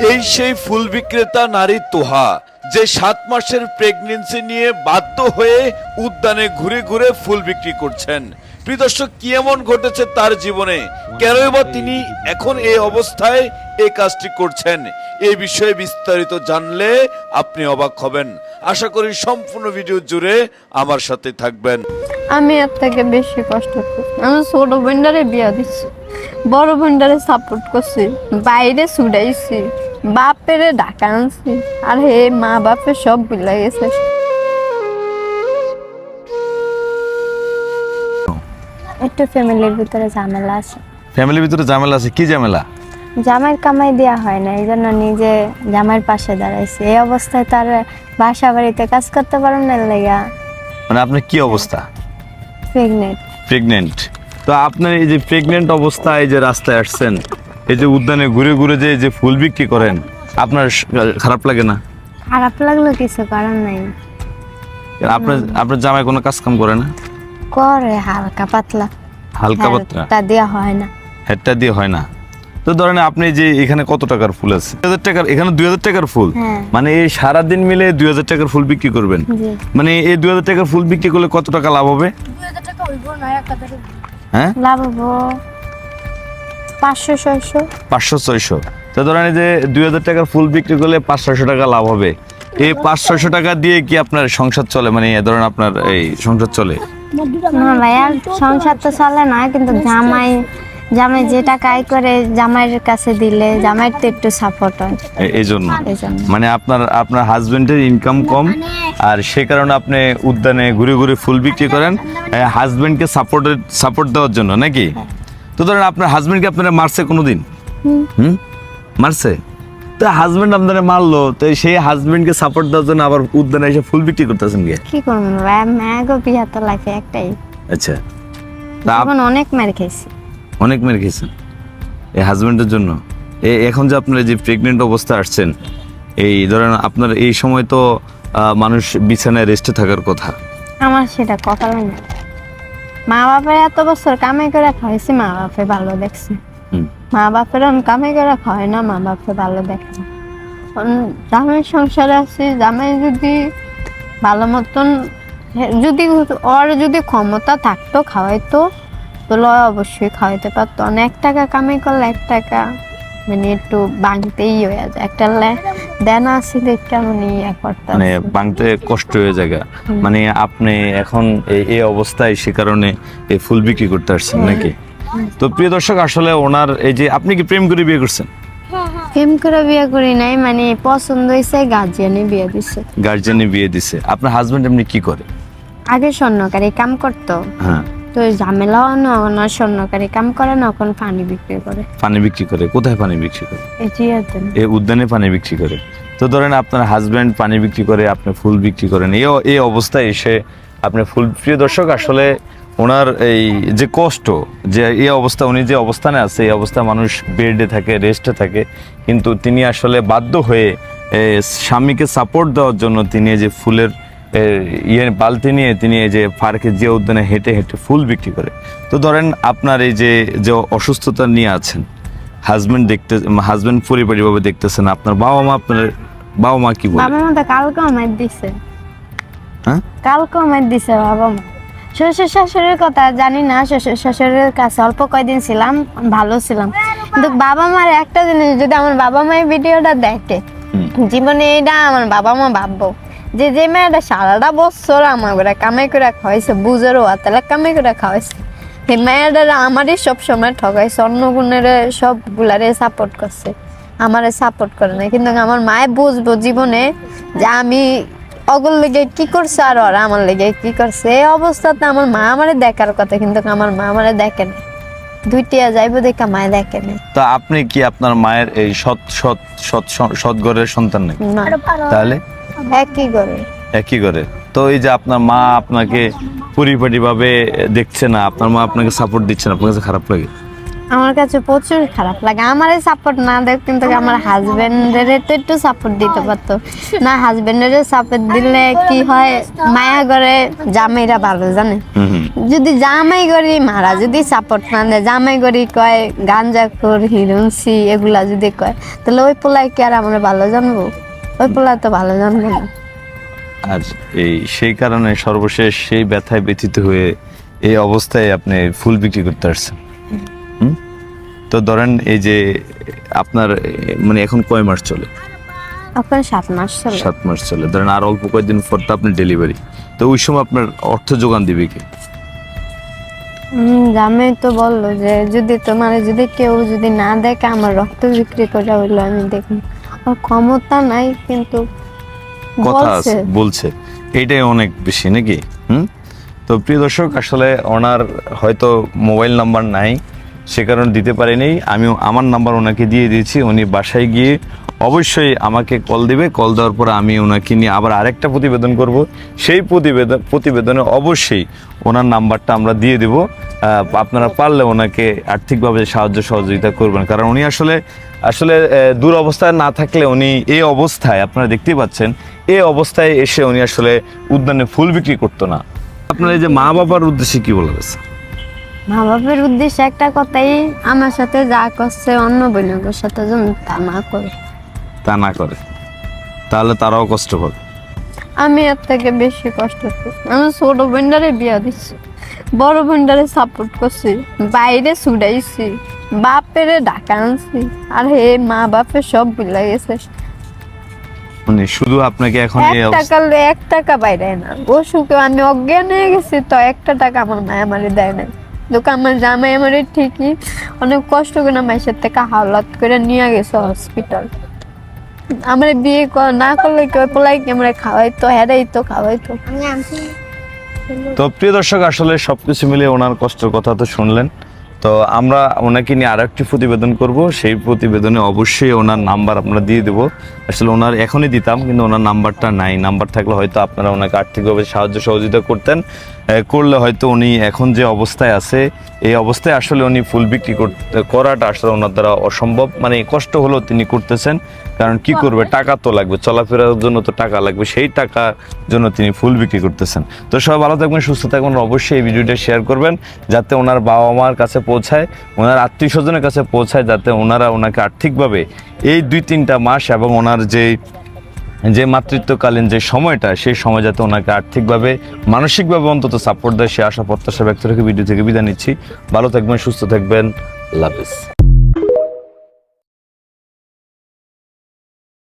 এই সেই ফুল বিক্রেতা নারী তোহা, যে 7 মাসের প্রেগন্যান্সি নিয়ে বাধ্য হয়ে উদ্যানে ঘুরে ঘুরে ফুল বিক্রি করছেন। প্রিয় দর্শক, কি এমন ঘটেছে তার জীবনে, কেনই বা তিনি এখন এই অবস্থায় এই কাজটি করছেন, এই বিষয়ে বিস্তারিত জানলে আপনি অবাক হবেন। আশা করি সম্পূর্ণ ভিডিও জুড়ে আমার সাথে থাকবেন। আমি এর থেকে বেশি কষ্ট করছি। আমি ছোট বোনটারে বিয়া দিচ্ছি, বড় বোনটারে সাপোর্ট করছি, বাইরে ছুটাইছি, বাপেরে ঢাকা আনছি, আর হে মা বাপে সব ভুলে গেছে। একটু ফ্যামিলির ভিতরে ঝামেলা আছে। ফ্যামিলির ভিতরে ঝামেলা আছে? কি ঝামেলা? জামাইয়ের কামাই দেওয়া হয় না, এই জন্য নিজে জামাইয়ের পাশে দাঁড়াইছে। এই অবস্থায় তার বাসা বাড়িতে কাজ করতে পারেন না লেগা। মানে আপনার কি অবস্থা? প্রেগনেন্ট। তো আপনার এই যে প্রেগনেন্ট অবস্থায় এই যে রাস্তায় আসছেন, এই যে উদ্যানে ঘুরে ঘুরে যে ফুল বিক্রি করেন, আপনার খারাপ লাগে না? খারাপ লাগলো, কিছু করার নাই। আপনার জামাই কোনো কাজ কাম করে না? করে হালকা পাতলা। হালকা পাতলা তা দেওয়া হয় না, হেডটা দিয়ে হয় না। তো ধরেন আপনি যে এখানে কত টাকার ফুল আছে? 2000 টাকার, এখানে 2000 টাকার ফুল। মানে এই সারাদিন মিলে 2000 টাকার ফুল বিক্রি করবেন। মানে এই 2000 টাকার ফুল বিক্রি করলে কত টাকা লাভ হবে? হ্যাঁ, লাভ হবো 500-600। 500-600। তো ধরেন এই যে 2000 টাকার ফুল বিক্রি করলে 500-600 টাকা লাভ হবে। এই 500-600 টাকা দিয়ে কি আপনার সংসার চলে? মানে ধরেন আপনার এই সংসার চলে না ভাইয়া, সংসার তো চলে না, কিন্তু জামাই যে টাকা আয় করে জামাইয়ের কাছে দিলে জামাইয়ের তো একটু সাপোর্ট হয়। এই জন্য মানে আপনার হাজবেন্ডের ইনকাম কম, আর সে কারণে আপনি উদ্যানে ঘুরে ঘুরে ফুল বিক্রি করেন হাজবেন্ডকে সাপোর্ট দেওয়ার জন্য, নাকি? তো ধরেন আপনার হাজবেন্ডকে আপনারা মারছে কোনোদিন? মারছে? তো হাজবেন্ড আপনারা মারলো, তো সেই হাজবেন্ডকে সাপোর্ট দেওয়ার জন্য আবার উদ্যানে এসে ফুল বিক্রি করতেছেন কি? কি করবো ভাইয়া, ম্যাগো বিয়া তো লাগে একটাই। আচ্ছা, এখন অনেক মার খাইছি। অনেক মেরে খেয়েছেন এই হাজবেন্ডের জন্য। এখন যে আপনারা যে প্রেগনেন্ট অবস্থা আসছেন, এই ধরেন আপনার এই সময় তো মানুষ বিছানায় রেস্টে থাকার কথা। আমার সেটা কথা হয় না। মা বাপের এত বছর কামাই করে খাওয়াইছি, মা বাপে ভালো দেখছে। মা বাপের কামাই করে খাওয়াই না, মা বাপে ভালো দেখে না। জামাইয়ের সংসারে আছি, জামাই যদি ভালো মতন, যদি ওর যদি ক্ষমতা থাকতো খাওয়াইতো, তাহলে অবশ্যই খাওয়াইতে পারতো। অনেক টাকা কামাই করলে 1 টাকা মানে একটু বাংতেই হয়ে যায়। একটা দেনা আছে দেখতে মানে মানে বাংতে কষ্ট হয়ে যায়। মানে আপনি এখন এই অবস্থায় সে কারণে এই ফুল বিক্রি করতে আসছেন, নাকি? তো প্রিয় দর্শক, আসলে ওনার এই যে, আপনি কি প্রেম করে বিয়ে করছেন? প্রেম করে বিয়ে করি নাই, মানে পছন্দ হয়েছে, গার্জিয়ানে বিয়ে দিছে। গার্জিয়ানে বিয়ে দিছে। আপনার হাজবেন্ড এমনি কি করে? আগে স্বর্ণকারী কাম করতো। হ্যাঁ, তো ঝামেলাও না, স্বর্ণকারী কাম করে না, এখন পানি বিক্রি করে। পানি বিক্রি করে? কোথায় পানি বিক্রি করে? এই উদ্যানে পানি বিক্রি করে। তো ধরেন আপনার হাজবেন্ড পানি বিক্রি করে, আপনি ফুল বিক্রি করেন। এই অবস্থায় এসে আপনি ফুল, প্রিয় দর্শক, আসলে ওনার এই যে কষ্ট, যে এই অবস্থা, উনি যে অবস্থানে আছে, এই অবস্থায় মানুষ বেডে থাকে, রেস্টে থাকে, কিন্তু তিনি আসলে বাধ্য হয়ে স্বামীকে সাপোর্ট দেওয়ার জন্য তিনি যে ফুলের বালতি নিয়ে তিনি এই যে পার্কে যে উদ্যানে হেঁটে হেঁটে ফুল বিক্রি করে। তো ধরেন আপনার এই যে অসুস্থতা নিয়ে আছেন, হাজবেন্ড পরিবারভাবে দেখতেছেন, আপনার বাবা মা কি বলে? বাবা মা তো কালকে আমার দিছে। হ্যাঁ, কালকে আমার দিছে বাবা মা। শ্বশুর শাশুড়ির কথা জানি না, শ্বশুর শাশুড়ির কাছে অল্প কয়দিন ছিলাম, ভালো ছিলাম, কিন্তু বাবা মার একটা জিনিস, যদি আমার বাবা মায়ের ভিডিওটা দেখে, জীবনে এটা আমার বাবা মা ভাববো যে মেয়েটা সারাটা বছর আমার করে কামাই করে খাওয়াইছে, বুঝেরও তাহলে কামাই করে খাওয়াইছে, সেই মেয়েটা আমারই সব সময় ঠকাইছে, অন্য গুণের সব গুলারে সাপোর্ট করছে, আমারে সাপোর্ট করে না। কিন্তু আমার মায়ে বুঝবো জীবনে যে আমি অগল লেগে কি করছে আর ওরা আমার লেগে কি করছে। এই অবস্থাতে আমার মা আমারে দেখার কথা, কিন্তু আমার মা আমারে দেখে না, দুইটিয়া যাইবো দেখা মায়ে দেখে না। তো আপনি কি আপনার মায়ের এই সৎ ঘরের সন্তান নাকি? তাহলে একই করে। তো এই যে আপনার মা আপনাকে পরিপাটি ভাবে দেখছে না, আপনার মা আপনাকে সাপোর্ট দিচ্ছে না, আপনার কাছে খারাপ লাগে? আমার কাছে প্রচুর খারাপ লাগে। আমারই সাপোর্ট না দেখ, কিন্তু আমার হাজবেন্ডের তো একটু সাপোর্ট দিতে পারতো না। হাজবেন্ডের সাপোর্ট দিলে কি হয়, মায়া করে জামাইরা ভালো জানে। যদি জামাই করি মারা যদি সাপোর্ট না দেয়, জামাই করি কয় গাঞ্জাখোর হিরুনসি এগুলা যদি কয়, তাহলে ওই পোলায় কি আর আমরা ভালো জানবো? ওই পোলা তো ভালো জানবো না। আর সেই কারণে সর্বশেষ সেই ব্যথায় ব্যথিত হয়ে এই অবস্থায় আপনি ফুল বিক্রি করতে আসছেন। তো ধরেন এই যে আপনার মানে এখন কয় মাস চলে? এখন 7 মাস চলে। 7 মাস চলে। ধরেন আর অল্প কয়েকদিন পর তো আপনি ডেলিভারি। তো ওই সময় আপনার অর্থ যোগান দিবে কে? জামাই তো বললো যে যদি তোমার যদি কেউ যদি না দেখে আমার রক্ত বিক্রি করে হইলো আমি দেখি। আর ক্ষমতা নাই, কিন্তু কথা আছে, বলছে এইটাই অনেক বেশি নাকি? তো প্রিয় দর্শক, আসলে ওনার হয়তো মোবাইল নাম্বার নাই, সে কারণে দিতে পারিনি। আমি আমার নাম্বার ওনাকে দিয়ে দিয়েছি। উনি বাসায় গিয়ে অবশ্যই আমাকে কল দিবে। কল দেওয়ার পরে আমি ওনাকে নিয়ে আবার আরেকটা প্রতিবেদন করব। সেই প্রতিবেদনে অবশ্যই ওনার নাম্বারটা আমরা দিয়ে দেব। আপনারা পারলে ওনাকে আর্থিকভাবে সাহায্য সহযোগিতা করবেন, কারণ উনি আসলে দুরবস্থায় না থাকলে উনি এই অবস্থায়, আপনারা দেখতেই পাচ্ছেন, এই অবস্থায় এসে উনি আসলে উদ্যানে ফুল বিক্রি করতো না। আপনার এই যে মা বাবার উদ্দেশ্যে কি বলা গেছে? মা বাবার উদ্দেশ্যে একটা কথাই, আমার সাথে যা করছে অন্য বোনের সাথে যেন তা না করে। তাহলে তারাও কষ্ট পাবে। আমি এর থেকে বেশি কষ্ট করছি। আমি ছোট বোনটারে বিয়া দিচ্ছি, বড় বোনটারে সাপোর্ট করছি, বাইরে ছুটাইছি, বাপেরে ঢাকা আনছি, আর হে মা বাপের সব ভুলে গেছে। মানে শুধু আপনাকে এখন এক টাকা বাইরে না, ও সুখে আমি অজ্ঞান হয়ে গেছি, তো একটা টাকা আমার মায় আমারে দেয় না। লোক আমার জামাই আমারে ঠিকই অনেক কষ্ট করে মাইসের থেকে হাওলাত করে নিয়ে গেছে হসপিটাল। আমার বিয়ে না করলে কেউ পোলাই কি আমরা খাওয়াইতো, হেরাই তো খাওয়াইতো। তো প্রিয় দর্শক, আসলে সবকিছু মিলে ওনার কষ্টের কথা তো শুনলেন। তো আমরা ওনাকে নিয়ে আরো একটি প্রতিবেদন করব। সেই প্রতিবেদনে অবশ্যই ওনার নাম্বার আমরা দিয়ে দেবো। আসলে ওনার এখনই দিতাম, কিন্তু ওনার নাম্বারটা নাই। নাম্বার থাকলে হয়তো আপনারা ওনাকে আর্থিকভাবে সাহায্য সহযোগিতা করলে হয়তো উনি এখন যে অবস্থায় আছে, এই অবস্থায় আসলে উনি ফুল বিক্রি করাটা আসলে ওনার দ্বারা অসম্ভব। মানে কষ্ট হলেও তিনি করতেছেন, কারণ কি করবে, টাকা তো লাগবে, চলাফেরার জন্য তো টাকা লাগবে, সেই টাকার জন্য তিনি ফুল বিক্রি করতেছেন। তো সবাই ভালো থাকবেন, সুস্থ থাকবেন, অবশ্যই এই ভিডিওটা শেয়ার করবেন, যাতে ওনার বাবা মার কাছে পৌঁছায়, ওনার আত্মীয় স্বজনের কাছে পৌঁছায়, যাতে ওনারা ওনাকে আর্থিকভাবে এই 2-3টা মাস এবং ওনার যে মাতৃত্বকালীন যে সময়টা, সেই সময় যাতে ওনাকে আর্থিকভাবে মানসিকভাবে অন্তত সাপোর্ট দেয়, সে আশা প্রত্যাশা ব্যক্ত রেখে ভিডিও থেকে বিদায় নিচ্ছি। ভালো থাকবেন, সুস্থ থাকবেন, আল্লাহ হাফেজ।